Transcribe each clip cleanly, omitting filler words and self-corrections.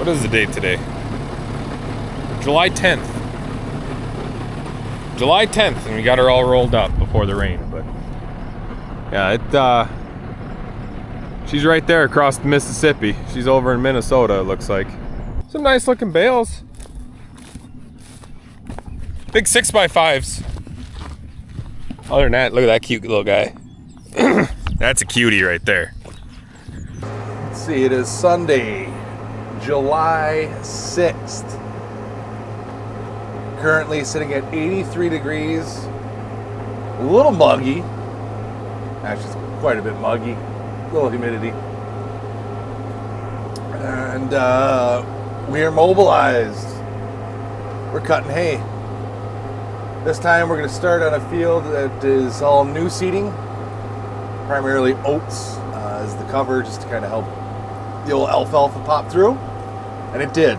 What is the date today? July 10th. July 10th, and we got her all rolled up before the rain. But yeah, she's right there across the Mississippi. She's over in Minnesota, it looks like. Some nice looking bales. Big 6x5s. Other than that, look at that cute little guy. That's a cutie right there. Let's see, it is Sunday, July 6th. Currently sitting at 83 degrees. A little muggy. Actually, it's quite a bit muggy. A little humidity. And we are mobilized. We're cutting hay. This time we're going to start on a field that is all new seeding. Primarily oats as the cover, just to kind of help the old alfalfa pop through. And it did.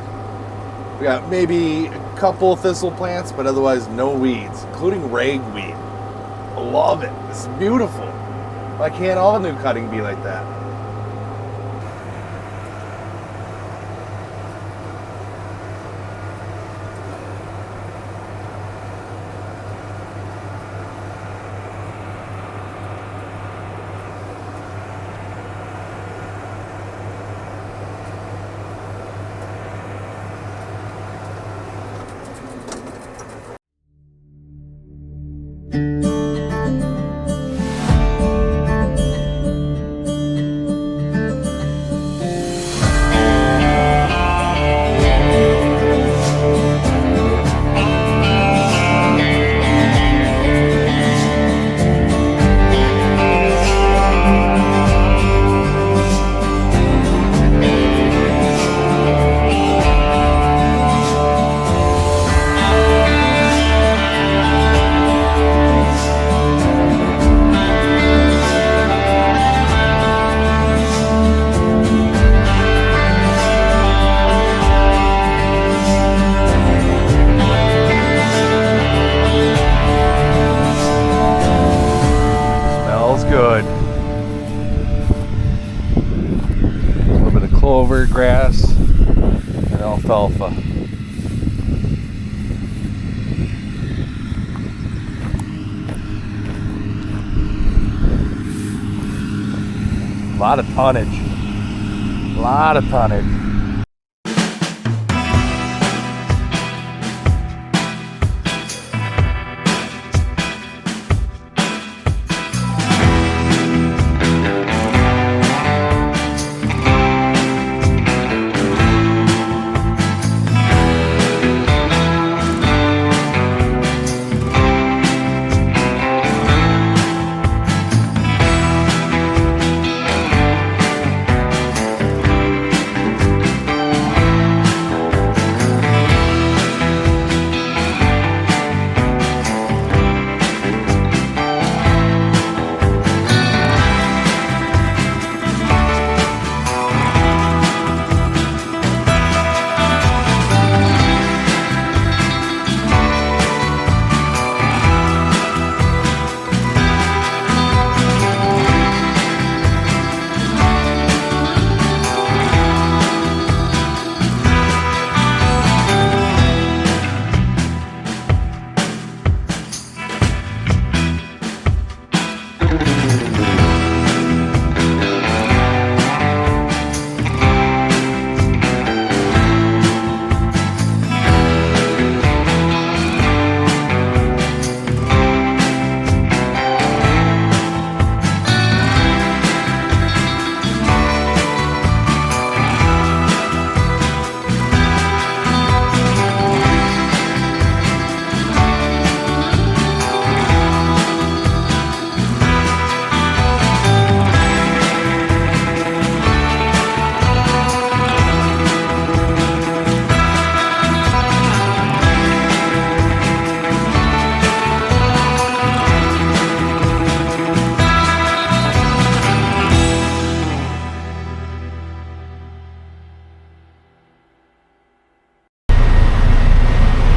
We got maybe a couple thistle plants, but otherwise no weeds, including ragweed. I love it. It's beautiful. Why can't all new cutting be like that? Clover, grass, and alfalfa. A lot of tonnage. A lot of tonnage.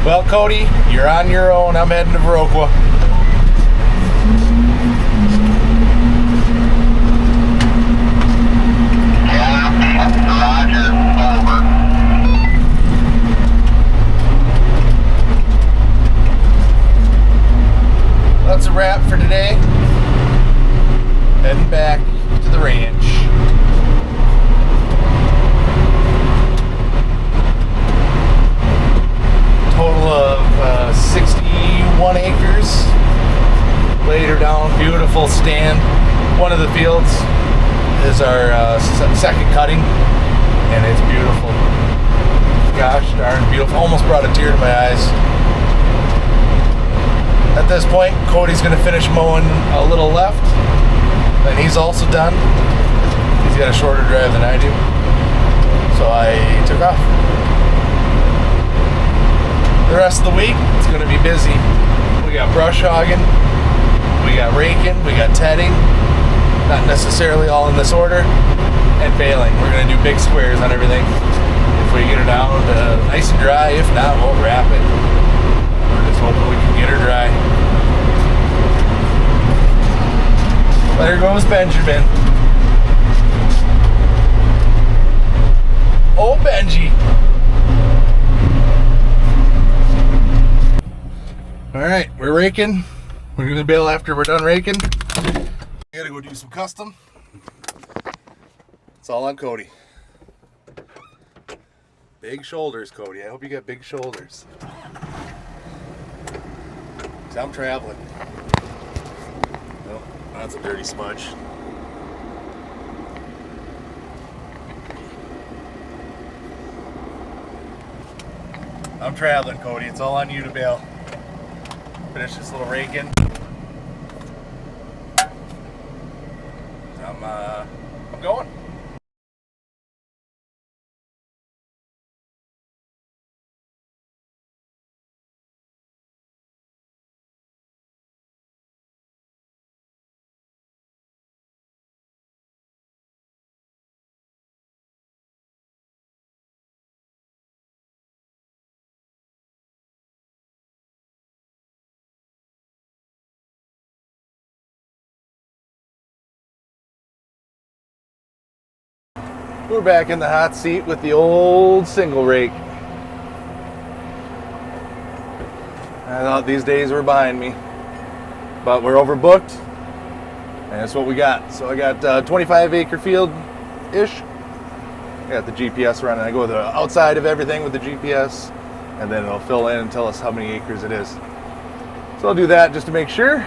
Well, Cody, you're on your own. I'm heading to Viroqua. Yeah, Roger, over. cutting, and it's beautiful. Gosh darn beautiful. Almost brought a tear to my eyes. At this point, Cody's going to finish mowing a little left. Then he's also done. He's got a shorter drive than I do. So I took off. The rest of the week, it's going to be busy. We got brush hogging, we got raking, we got tedding. Not necessarily all in this order. And baling. We're going to do big squares on everything. If we get her down nice and dry, if not, we'll wrap it. We're just hoping we can get her dry. There goes Benjamin. Oh, Benji. All right, we're raking. We're going to bale after we're done raking. I got to go do some custom. It's all on Cody. Big shoulders, Cody. I hope you got big shoulders. 'Cause I'm traveling. Oh, that's a dirty smudge. I'm traveling, Cody. It's all on you to bail. Finish this little raking. I'm going. We're back in the hot seat with the old single rake. I thought these days were behind me, but we're overbooked, and that's what we got. So I got 25 acre field-ish. I got the GPS running. I go to the outside of everything with the GPS, and then it'll fill in and tell us how many acres it is. So I'll do that just to make sure.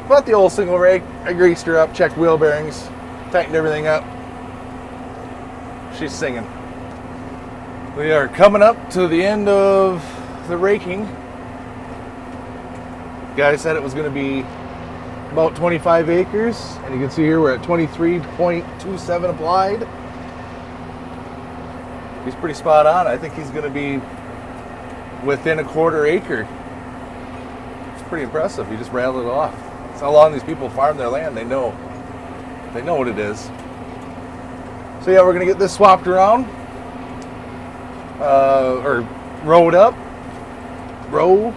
But the old single rake, I greased her up, checked wheel bearings, tightened everything up. She's singing. We are coming up to the end of the raking. Guy said it was going to be about 25 acres, and you can see here we're at 23.27 applied. He's pretty spot on. I think he's going to be within a quarter acre. It's pretty impressive. He just rattled it off. That's how long these people farm their land. They know what it is. So yeah, we're gonna get this swapped around, or rowed up, rowed,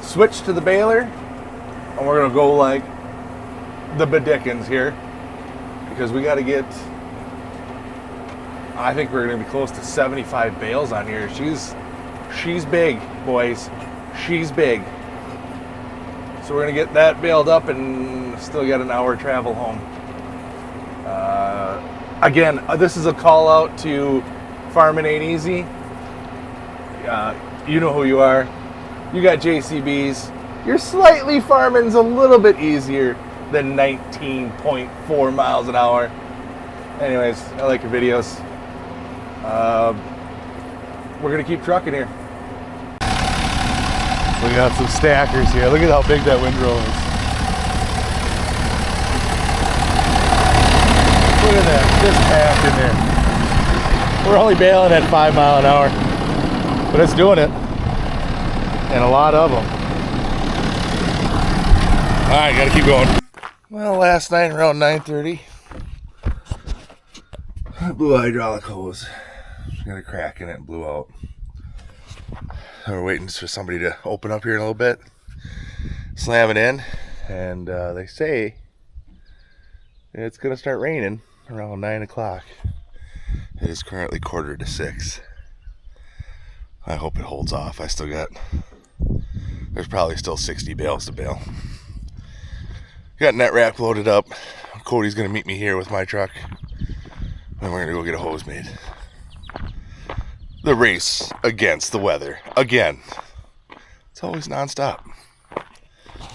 switch to the baler, and we're gonna go like the Bedickens here, because we got to get. I think we're gonna be close to 75 bales on here. She's big, boys. She's big. So we're gonna get that baled up and still got an hour travel home. Again, this is a call out to Farming Ain't Easy. You know who you are. You got JCBs. Your slightly farming's a little bit easier than 19.4 miles an hour. Anyways, I like your videos. We're gonna keep trucking here. We got some stackers here. Look at how big that windrow is. Look at that, just packed in there. We're only baling at 5 miles an hour, but it's doing it. And a lot of them. All right, gotta keep going. Well, last night around 9:30, I blew a hydraulic hose. Got a crack in it and blew out. We're waiting for somebody to open up here in a little bit, slam it in, and they say it's going to start raining around 9 o'clock. It is currently 5:45. I hope it holds off. There's probably still 60 bales to bale. Got net wrap loaded up. Cody's going to meet me here with my truck, and we're going to go get a hose made. The race against the weather. Again. It's always nonstop.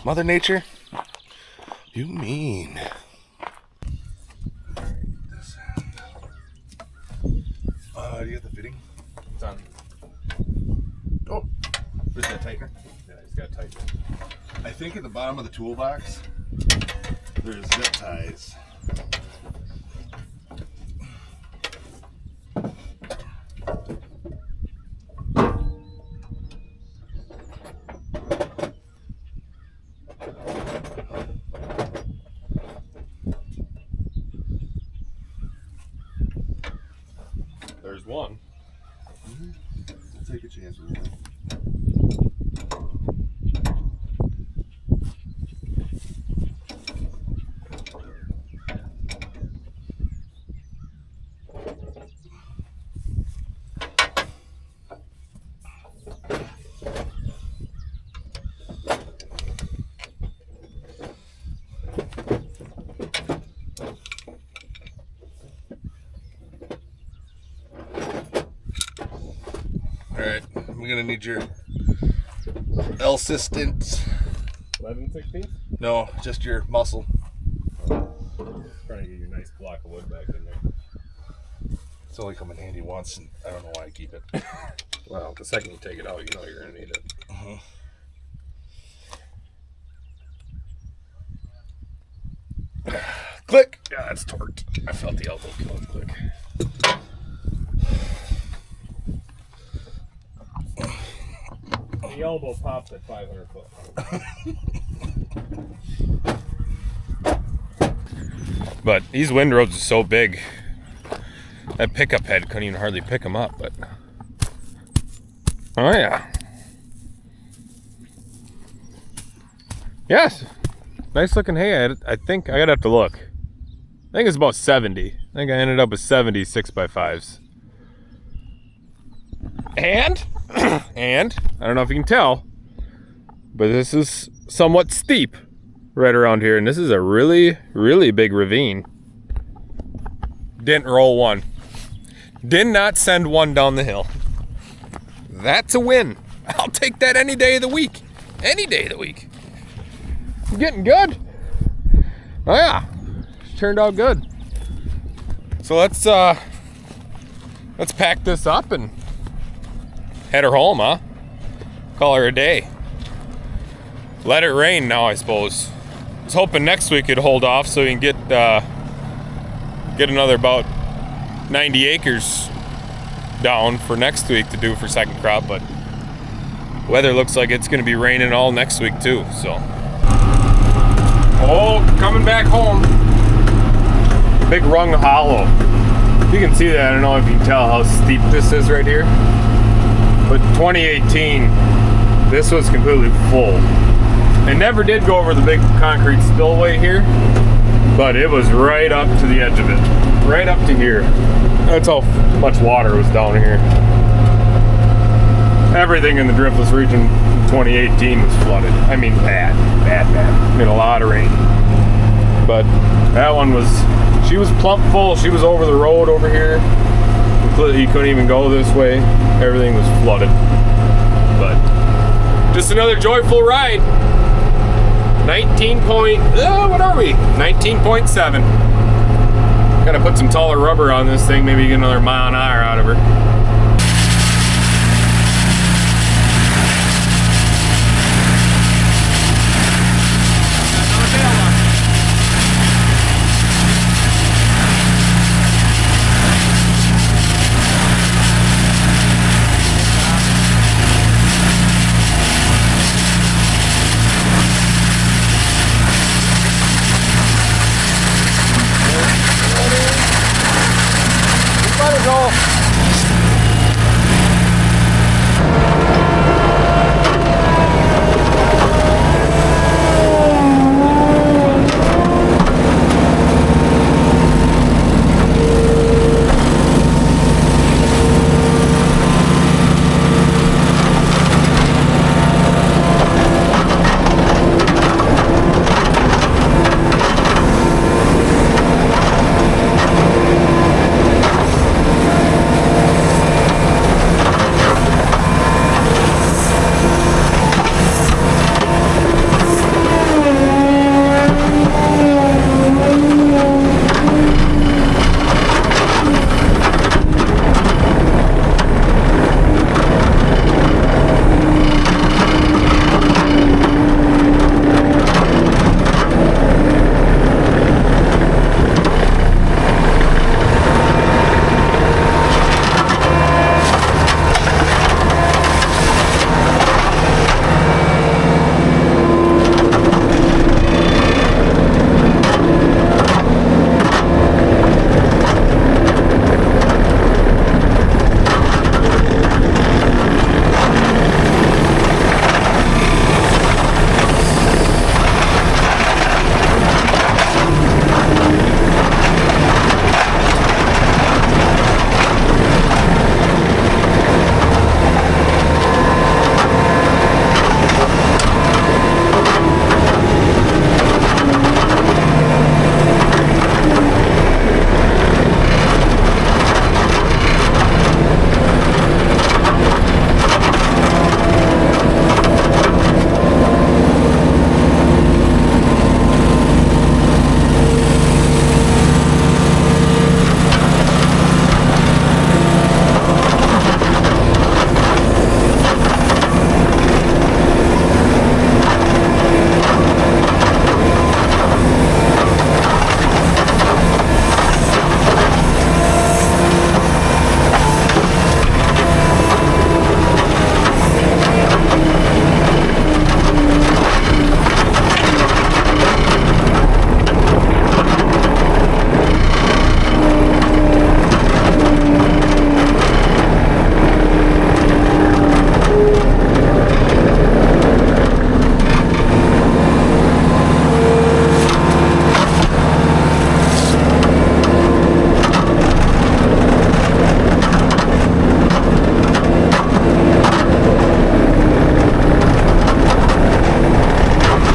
Mother Nature, You mean? Do you have the fitting? It's on. Oh, is that tighter? Yeah, he's got tight. I think at the bottom of the toolbox, there's zip ties. There's one. Mm-hmm. Take a chance with it. Alright, we're gonna need your L assistance. 11/16? No, just your muscle. Trying to get your nice block of wood back in there. It's only come in handy once, and I don't know why I keep it. Well, the second you take it out, you know you're gonna need it. Uh-huh. Click! Yeah, it's torqued. I felt the elbow kill it quick. The elbow pops at 500 foot. But these windrows are so big. That pickup head couldn't even hardly pick them up, but. Oh, yeah. Yes. Nice looking hay. I think I gotta have to look. I think it's about 70. I think I ended up with 70 6x5s. And I don't know if you can tell, but this is somewhat steep right around here, and this is a really, really big ravine. Didn't roll one. Did not send one down the hill. That's a win. I'll take that any day of the week. Any day of the week. I'm getting good. Oh yeah, turned out good. So let's pack this up and head her home, huh? Call her a day. Let it rain now, I suppose. I was hoping next week it'd hold off so we can get another about 90 acres down for next week to do for second crop, but weather looks like it's gonna be raining all next week too, so. Oh, coming back home. Big rung hollow. You can see that. I don't know if you can tell how steep this is right here. But 2018, this was completely full. It never did go over the big concrete spillway here, but it was right up to the edge of it. Right up to here. That's how much water was down here. Everything in the driftless region in 2018 was flooded. I mean, bad. We had a lot of rain. But that one was, she was plump full. She was over the road over here. You couldn't even go this way. Everything was flooded. But just another joyful ride. 19.7. Gotta put some taller rubber on this thing, maybe get another mile an hour out of her.